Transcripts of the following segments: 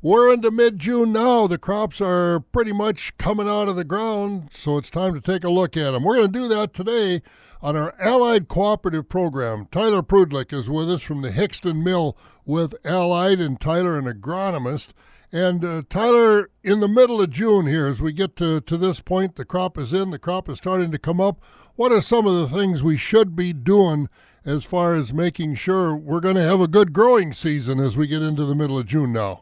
We're into mid-June now. The crops are pretty much coming out of the ground, so it's time to take a look at them. We're going to do that today on our Allied Cooperative program. Tyler Prudlick is with us from the Hickston Mill with Allied, and Tyler, an agronomist. And Tyler, in the middle of June here, as we get to this point, the crop is in, the crop is starting to come up. What are some of the things we should be doing as far as making sure we're going to have a good growing season as we get into the middle of June now?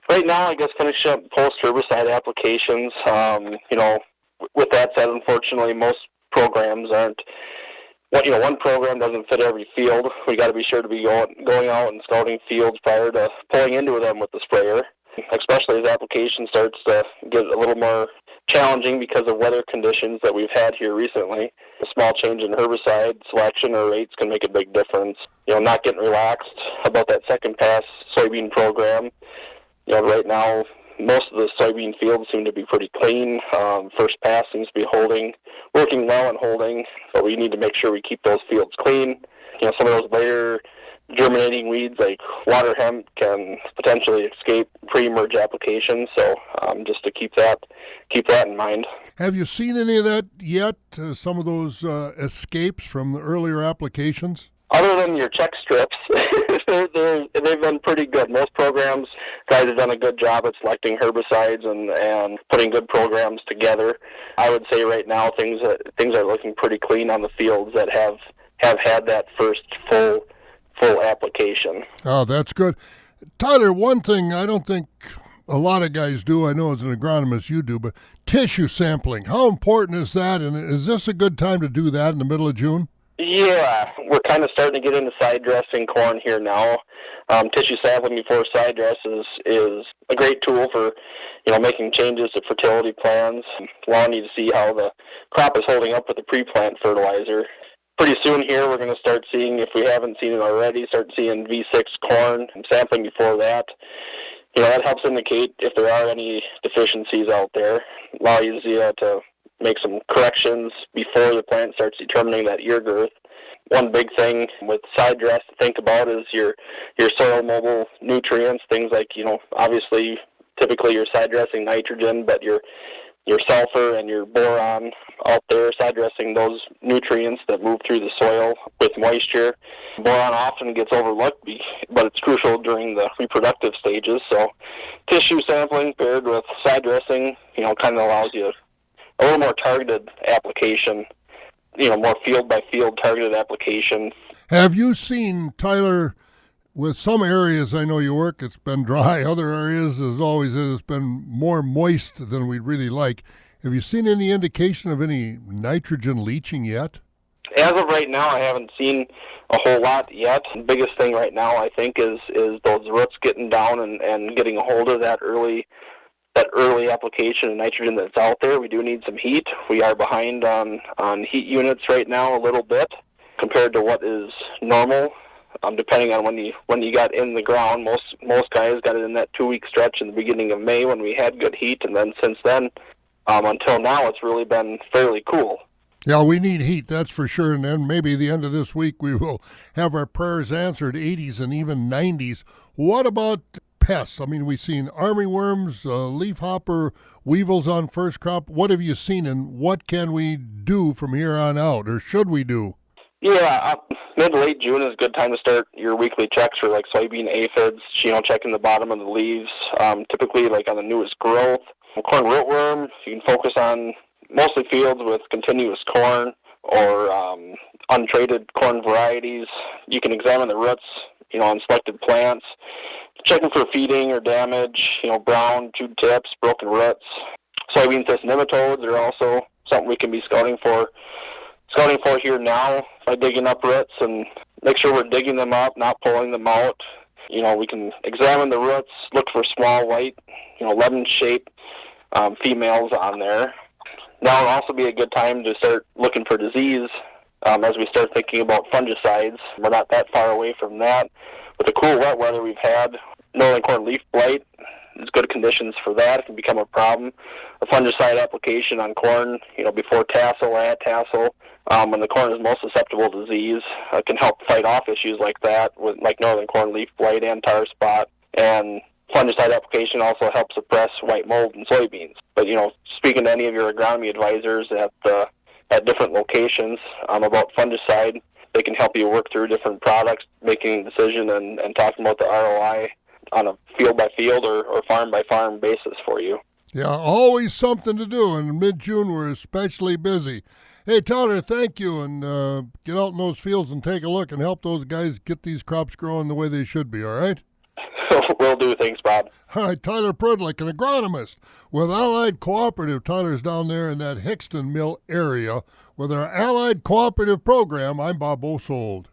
Right now, I guess finish up post-herbicide applications. With that said, unfortunately, most programs aren't. One program doesn't fit every field. We got to be sure to be going out and scouting fields prior to pulling into them with the sprayer, especially as application starts to get a little more challenging because of weather conditions that we've had here recently. A small change in herbicide selection or rates can make a big difference. Not getting relaxed about that second pass soybean program. Right now, most of the soybean fields seem to be pretty clean. First pass seems to be working well and holding, but we need to make sure we keep those fields clean. Some of those later germinating weeds like water hemp can potentially escape pre-emerge applications, so just to keep that in mind. Have you seen any of that yet, some of those escapes from the earlier applications? Other than your check strips, they've been pretty good. Most programs, guys have done a good job at selecting herbicides and putting good programs together. I would say right now things are looking pretty clean on the fields that have had that first full application. Oh, that's good. Tyler, one thing I don't think a lot of guys do, I know as an agronomist you do, but tissue sampling. How important is that, and is this a good time to do that in the middle of June? Yeah, we're kind of starting to get into side dressing corn here now. Tissue sampling before side dress is a great tool for, making changes to fertility plans, allowing you to see how the crop is holding up with the pre-plant fertilizer. Pretty soon here we're going to start seeing, if we haven't seen it already, start seeing V6 corn and sampling before that. That helps indicate if there are any deficiencies out there, allow you to make some corrections before the plant starts determining that ear girth. One big thing with side dress to think about is your soil mobile nutrients, things like, obviously typically you're side dressing nitrogen, but your sulfur and your boron out there, side dressing those nutrients that move through the soil with moisture. Boron often gets overlooked, but it's crucial during the reproductive stages. So tissue sampling paired with side dressing, kind of allows you a little more targeted application, more field-by-field targeted application. Have you seen, Tyler, with some areas I know you work, it's been dry. Other areas, as always, it's been more moist than we'd really like. Have you seen any indication of any nitrogen leaching yet? As of right now, I haven't seen a whole lot yet. The biggest thing right now, I think, is those roots getting down and getting a hold of that early application of nitrogen that's out there. We do need some heat. We are behind on heat units right now a little bit compared to what is normal. Depending on when you got in the ground, most guys got it in that 2-week stretch in the beginning of May when we had good heat, and then since then until now, it's really been fairly cool. Yeah, we need heat, that's for sure. And then maybe the end of this week we will have our prayers answered, 80s and even 90s. What about pests? I mean, we've seen armyworms, leafhopper, weevils on first crop. What have you seen, and what can we do from here on out, or should we do? Yeah, mid to late June is a good time to start your weekly checks for like soybean aphids, checking the bottom of the leaves, typically like on the newest growth. Corn rootworm, you can focus on mostly fields with continuous corn or untraded corn varieties. You can examine the roots, on selected plants, checking for feeding or damage, brown, chewed tips, broken roots. Soybean cyst nematodes are also something we can be scouting for here now by digging up roots, and make sure we're digging them up, not pulling them out. We can examine the roots, look for small white, lemon-shaped females on there. Now would also be a good time to start looking for disease as we start thinking about fungicides. We're not that far away from that. With the cool, wet weather we've had, northern corn leaf blight is good conditions for that. It can become a problem. A fungicide application on corn, before tassel, at tassel, when the corn is most susceptible to disease, can help fight off issues like that, with like northern corn leaf blight and tar spot. And fungicide application also helps suppress white mold in soybeans. But speaking to any of your agronomy advisors at different locations about fungicide, they can help you work through different products, making a decision and talking about the ROI on a field by field or farm by farm basis for you. Yeah, always something to do, and in mid-June we're especially busy. Hey, Tyler, thank you, and get out in those fields and take a look and help those guys get these crops growing the way they should be, all right? Will do. Thanks, Bob. All right, Tyler Prudlick, an agronomist with Allied Cooperative. Tyler's down there in that Hickston Mill area with our Allied Cooperative program. I'm Bob Bosold.